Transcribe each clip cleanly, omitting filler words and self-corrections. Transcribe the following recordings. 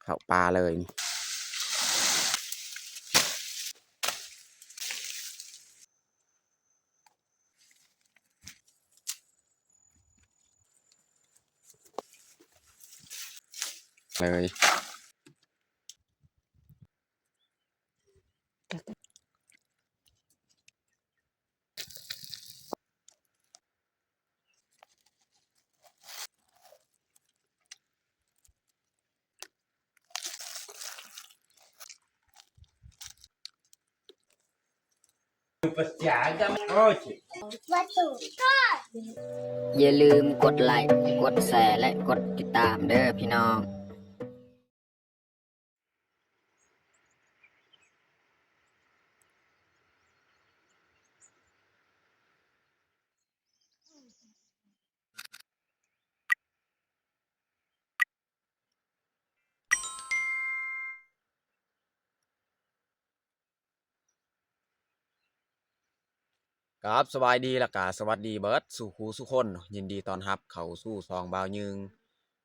เข้าปลาเลยเลยอย่าลืมกดไลค์กดแชร์และกดติดตามเด้อพี่น้องครับสบายดีแล้วก็สวัสดีเบิร์ดสู่ครูสุคนยินดีตอนรับเข้าสู่ซองบาวยึง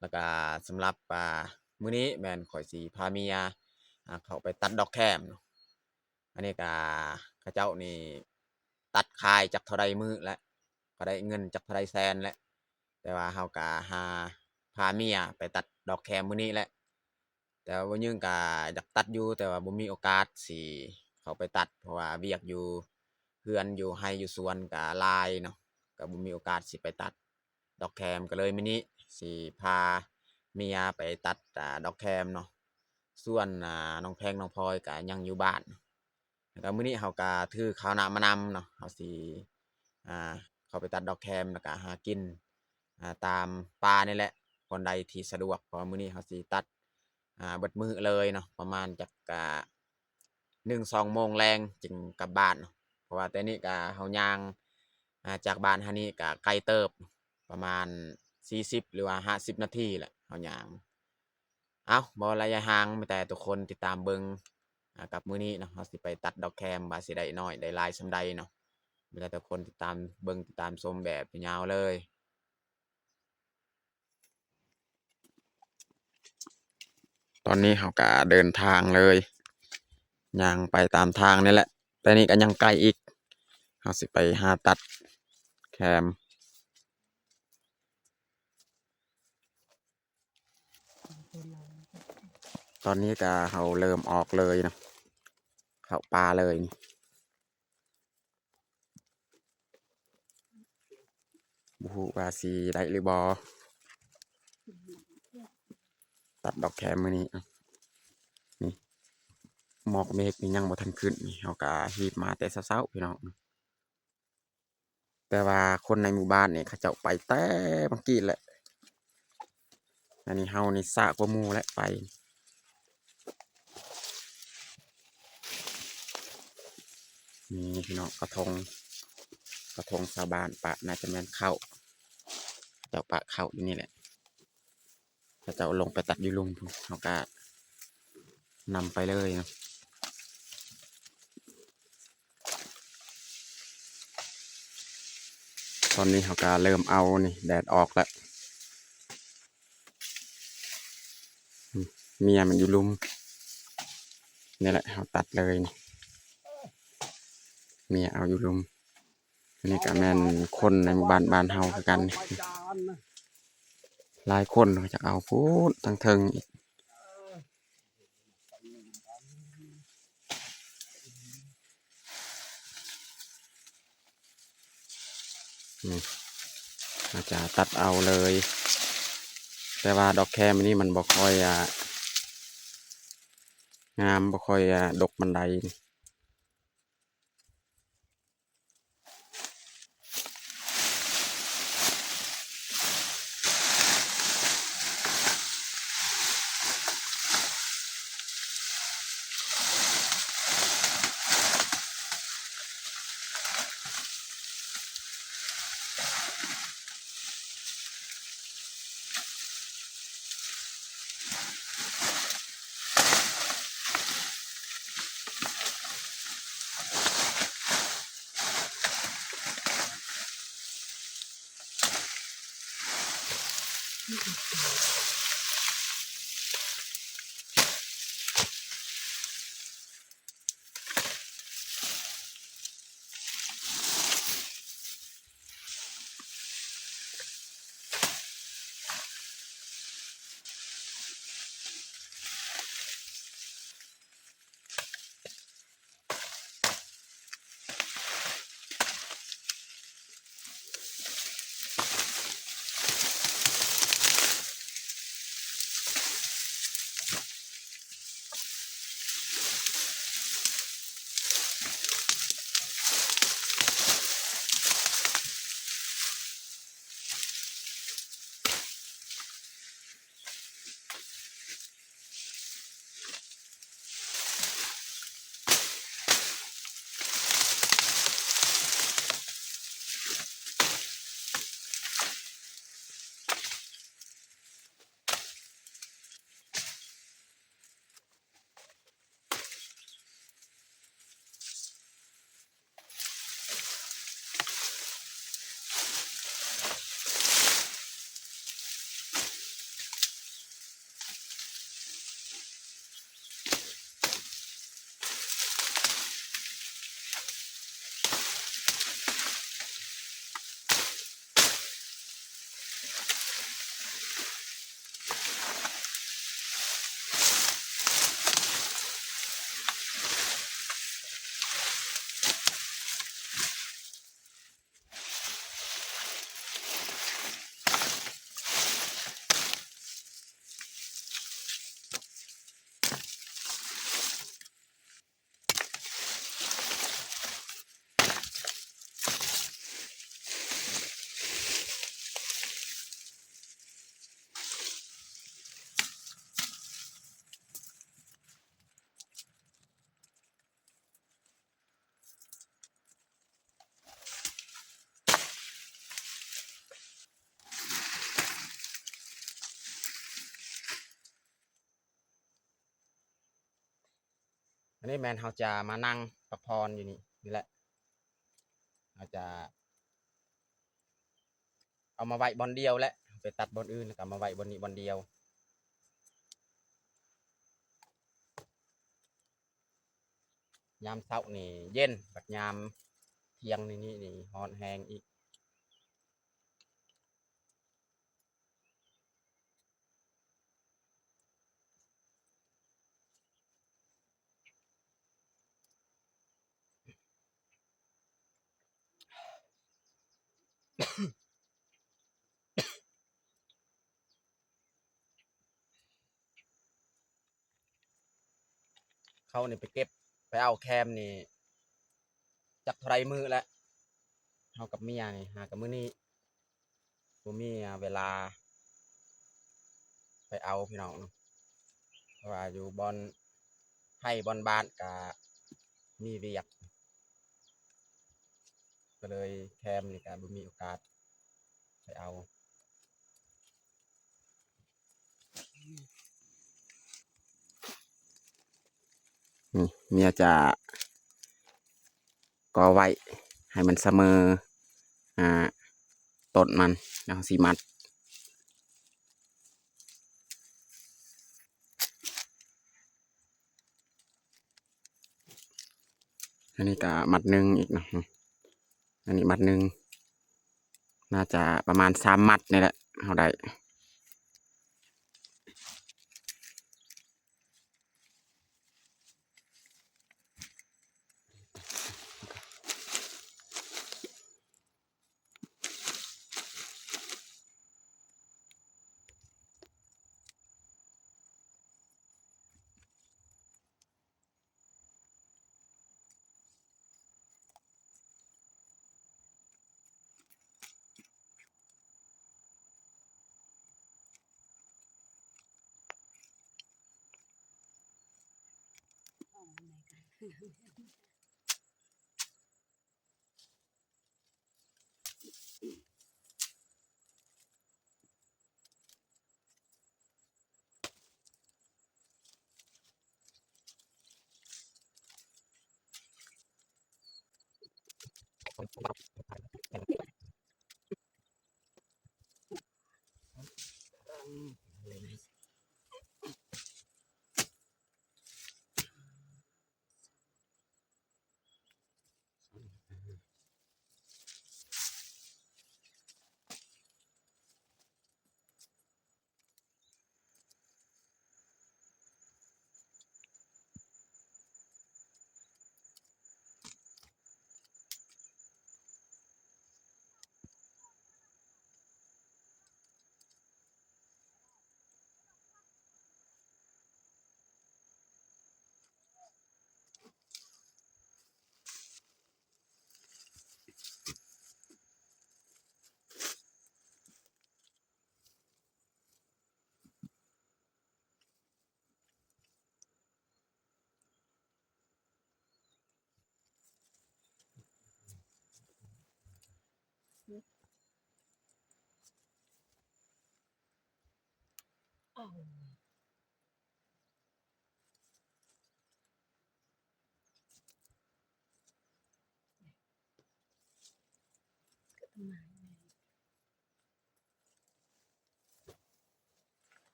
แล้วก็สำหรับมื้อนี้แม่นข่อยสีพาเมียเข้าไปตัดดอกแคมอันนี้ก็เขาเจ้านี่ตัดคายจากเท่าใดมือแล้วก็ได้เงินจากเท่าใดแสนแล้วแต่ว่าเฮาก็หาพาเมียไปตัดดอกแคมมื้อนี้แหละแต่ว่าบ่ยึงก็อยากตัดอยู่แต่ว่าบ่มีโอกาสสิเข้าไปตัดเพราะว่าเวียกอยู่เฮือนอยู่ไร่อยู่สวนก็หลายเนาะก็บ่มีโอกาสสิไปตัดดอกแคมก็เลยมื้อนี้สิพาเมียไปตัดดอกแคมเนาะส่วนน้องแพงน้องพลอยก็ยังอยู่บ้าน แล้วก็มื้อนี้เราก็ถือข้าวหน้ามานำเนาะเราสิอ่าเข้าไปตัดดอกแคมแล้วก็หากินตามป่านี่แหละคนใดที่สะดวกเพราะมื้อนี้เราสิตัดเบิดมื้อเลยเนาะประมาณจัก1-2โมงแลงจึงกลับบ้านเนาะเพราะว่าแต่นี้ก็เราย่างจากบ้านเฮานี่ก็ไกลเติบประมาณ40หรือว่า50นาทีแหละเราย่างเอ้าบ่ระยะห่างมีแต่ทุกคนติดตามเบิ่ง กับมื้อนี้เนาะเราสิไปตัดดอกแคมว่าสิได้น้อยได้หลายส่ำใดเนาะมีแต่ทุกคนติดตามเบิ่งติดตามชมแบบยาวเลยตอนนี้เราก็เดินทางเลยย่างไปตามทางนี่แหละแต่นี่ก็ยังไกลอีกเราสิไปหาตัดแคมตอนนี้ก็เราเริ่มออกเลยเนาะเข้าป่าเลยบ่ฮู้ว่าสิได้หรือบ่ตัดดอกแคมมื้อนี้นี่หมอกเมฆนี่ยังบ่ทันขึ้นนี่เราก็ฮีบมาแต่เช้าๆพี่น้อง แต่ว่าคนในหมู่บ้านเนี่ยเขาเจ้าไปแต่เมื่อกี้แหละอันนี้เฮานี่สะกว่าหมู่และไปนี่พี่น้องกระทงชาวบ้านปะน่าจะแม่นเข้าเจ้าปะเข้าอยู่นี่แหละเขาเจ้าลงไปตัดอยู่ลุมพุ่นเขาก็นำไปเลยนะตอนนี้เขาก็เริ่มเอานี่แดดออกแล้วเมียมันอยู่ลุมนี่แหละเขาตัดเลยนี่เมียเอาอยู่ลุมอันนี้ก็แม่นคนในหมู่บ้านเฮาคือกันนี่หลายคนเขาจะเอาพูดทั้งเทิงอีกอาจจะตัดเอาเลยแต่ว่าดอกแคมอันนี้มันบ่ค่อยงามบ่ค่อยดกบันได นนี้แมนเขาจะมานั่งพักผ่อนอยู่นี่แหละเราจะเอามาไว้บอลเดียวแหละไปตัดบอลอื่นแล้วก็มาไว้บอลนี้บอลเดียวยามเช้านี่เย็นบัดยามเที่ยงนี่ฮ้อนแห้งอีกเขานี่ไปเก็บไปเอาแคมนี่จักเท่าไรมือแล้วเขากับเมียนี่หากับมือนี้ผมมีเวลาไปเอาพี่น้องเนาะเพราะว่าอยู่บอลให้บอลบ้านกับมีเวียกก็เลยแคมนี่ก็บ่มีโอกาสไปเอานี่เมียจะก่อไว้ให้มันเสมอต้นมันแล้วสีมัดอันนี้ก็มัดหนึ่งอีกนะอันนี้มัดหนึ่งน่าจะประมาณ3 มัดนี่แหละเอาได้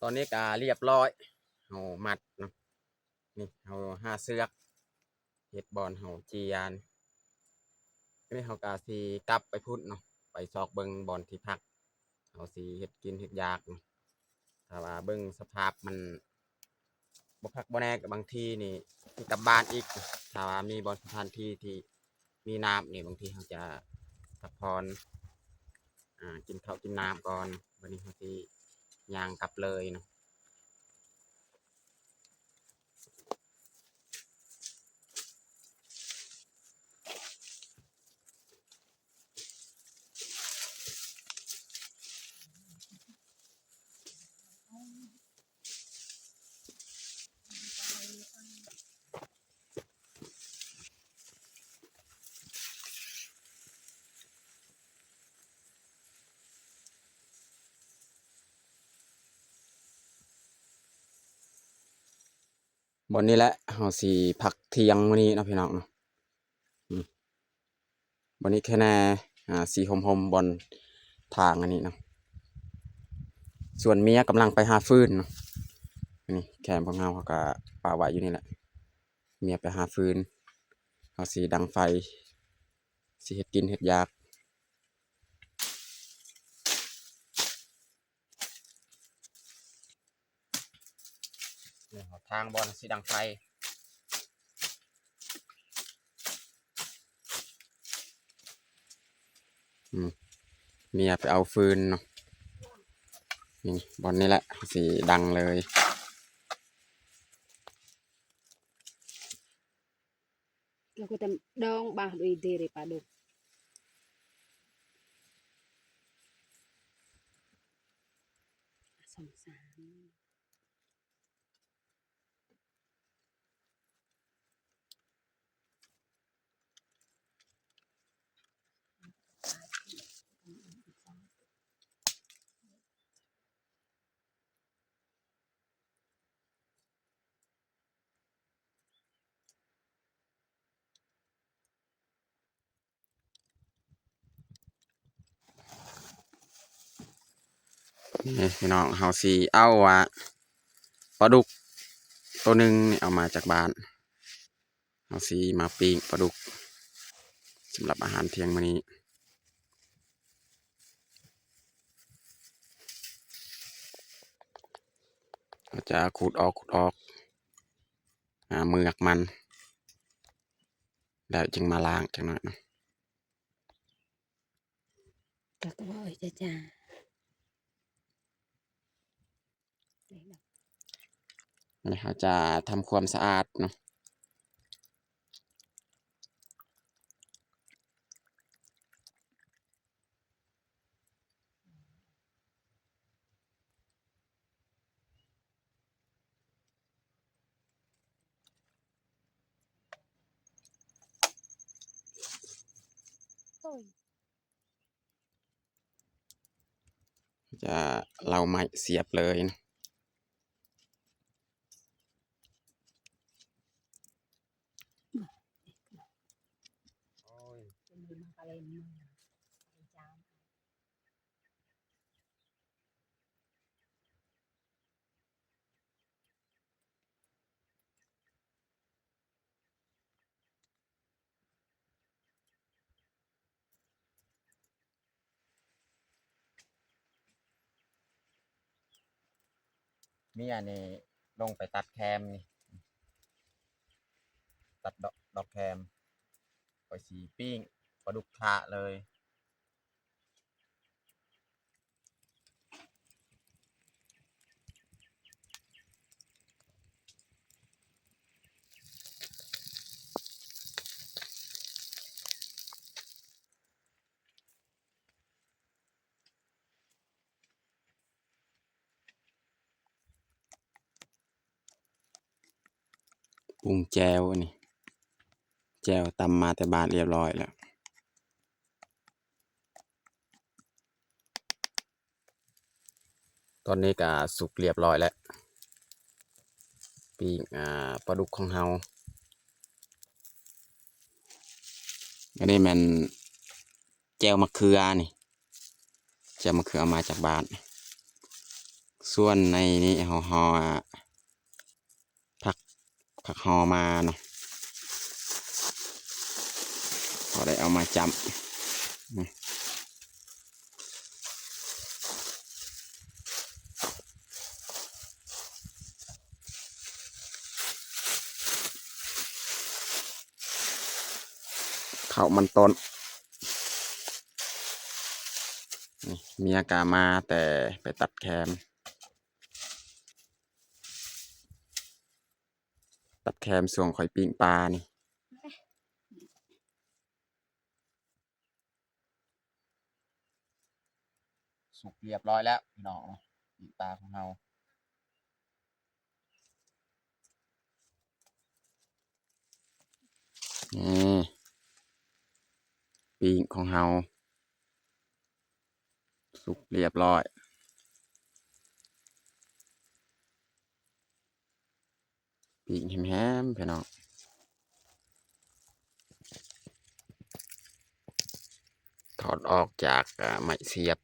ตอนนี้ก็เรียบร้อยเอามัดเนาะนี่เอา5 เสือกเฮ็ดบอลเอาเจียนนี่เขาก็สิกลับไปพุ่นเนาะไปซอกเบิ่งบอลที่พักเอาสิเฮ็ดกินเฮ็ดยากเนาะถ้าว่าเบิ่งสภาพมันบ่คักบ่แน่ก็บางทีนี่สิกลับบ้านอีกถ้าว่ามีบอลสถานที่ที่มีน้ำนี่บางทีเขาจะพักผ่อนกินข้าวกินน้ำก่อนวันนี้เขาสิย่างกลับเลยเนาะ บนนี้แหละเฮาสิพักเที่ยงมื้อนี้เนาะพี่น้องเนาะอืมบนนี้แค่แน่สีหอมๆบนทางอันนี้เนาะส่วนเมียกำลังไปหาฟืนเนาะนี่แคมป์ของเฮาเขาก็ป่าไว้อยู่นี่แหละเมียไปหาฟืนเฮาสิดังไฟสิเฮ็ดกินเฮ็ดอยากนี่ทางบอลสิดังไฟเมียไปเอาฟืนเนาะนี่บอลนี่แหละสิดังเลย Aku tem dong bah dui diri paduk. Song saan. นี่พี่น้องเฮาสิเอาปลาดุกตัวหนึ่งนี่เอามาจากบ้านเฮาสิมาปิ้งปลาดุกสำหรับอาหารเที่ยงมื้อนี้เราจะขูดออกเมือกมันแล้วจึงมาล้างจังหน่อยเนาะ Tak boleh caca. นี่เขาจะทำความสะอาดเนาะจะเราไม้เสียบเลยนะมีอันนี้ลงไปตัดแคมนี่ตัดดอกแคมปล่อยสีปิ้งปลาดุกทะเลยปรุงแจวอันนี้แจวตำมาแต่บ้านเรียบร้อยแล้วตอนนี้ก็สุกเรียบร้อยแล้วปิ้งปลาดุกของเฮาอันนี้มันแจวมะเขือนี่แจวมะเขือมาจากบ้านส่วนในนี้ห่อผักห่อมาเนาะพอได้เอามาจำข้าวมันต้นนี่มีอากามาแต่ไปตัดแคมส่วงข่อยปิ้งปลานี่สุกเรียบร้อยแล้วพี่น้องปิ้งปลาของเรานี่ปิ้งของเราสุกเรียบร้อย ปีกแหมๆพี่น้องถอดออกจากไม้เสียบ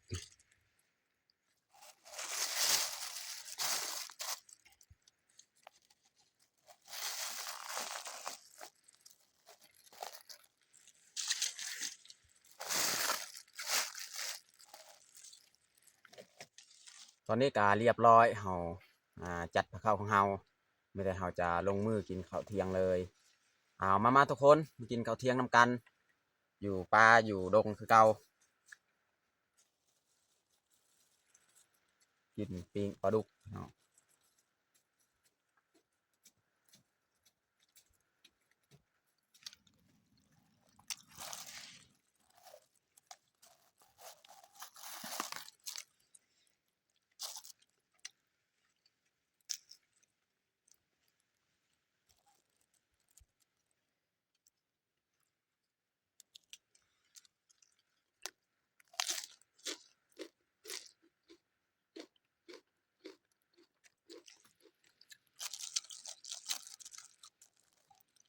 ตอนนี้ก็เรียบร้อยเฮาจัดข้าวของเฮาไม่ได้เฮาจะลงมือกินข้าวเที่ยงเลยมาทุกคนมากินข้าวเที่ยงนำกันอยู่ป่าอยู่ดงคือเก่ากินปิ้งปลาดุกเนาะ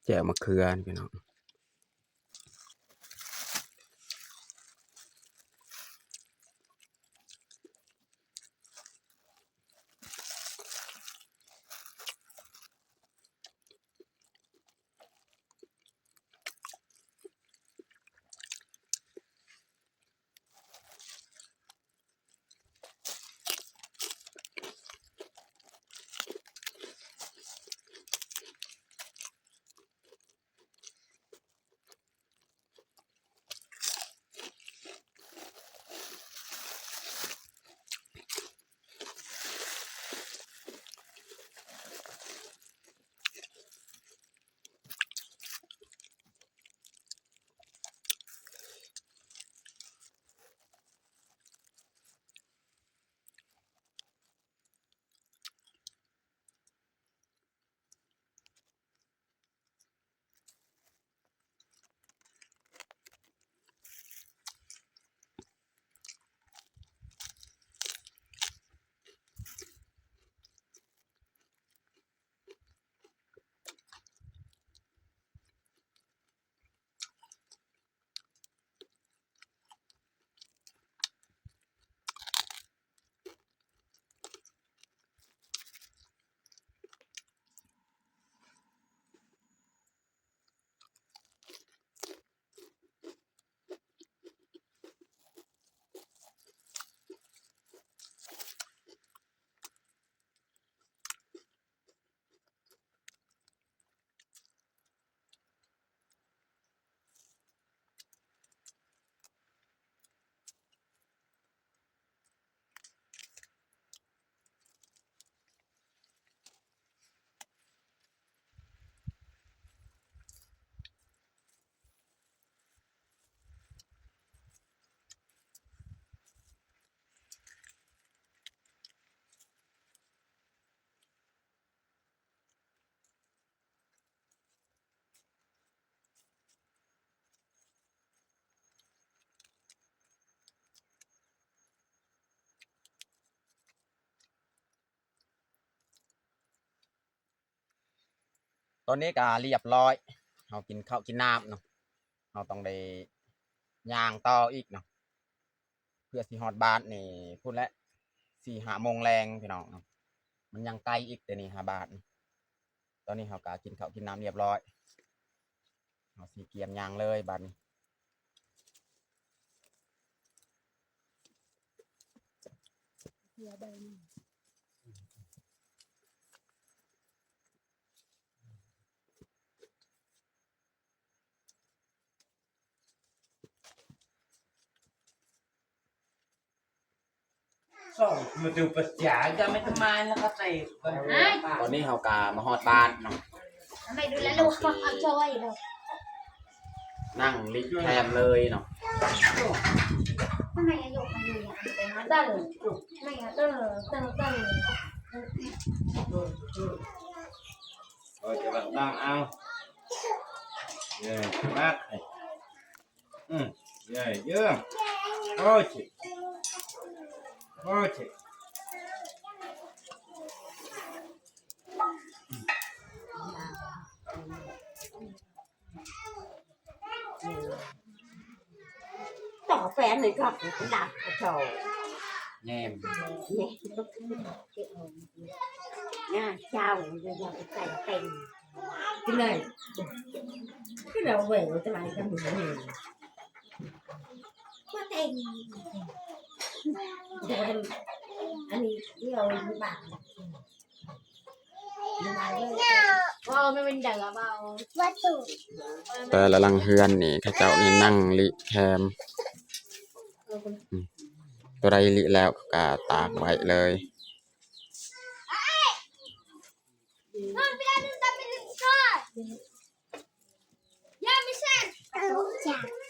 แจ่วมะเขือนี่พี่น้องตอนนี้ก็เรียบร้อยเฮากินข้าวกินน้ำเนาะเฮาต้องได้ย่างต่ออีกเนาะเพื่อสิฮอดบ้านนี่พุ่นละ 4-5 โมงแลงพี่น้องเนาะมันยังไกลอีกแต่นี่หาบ้านตอนนี้เฮาก็กินข้าวกินน้ำเรียบร้อยเฮาสิเกียมย่างเลยบัดนี้มาดูปัจจัยจะไม่ทำไมแล้วก็ใส่คน ตอนนี้เฮาก็มาฮอดบ้านเนาะ ไม่ดูแลลูกฟังเอาจอยลูก นั่งลิฟต์แทนเลยเนาะ ทำไมอายุมันอยู่อย่างนั้นได้เลยไม่งั้นเต้ จะแบบตั้งเอามากเยอะโอ้ชิ phé này gặp cái đạp cái trầu แหนม nè nha chào giờ cái cảnh cái này cái đầu về của cái này cái mình này có tên anh đi yêu với bạn Wow,ไม่เป็นเด็กอะเปล่าวัตถุ แต่ละหลังเฮือนนี่เขาเจ้านี่นั่งลิแคมตัวใดลิแล้วก็ตากไว้เลย Non piano da me le Ya mi sento.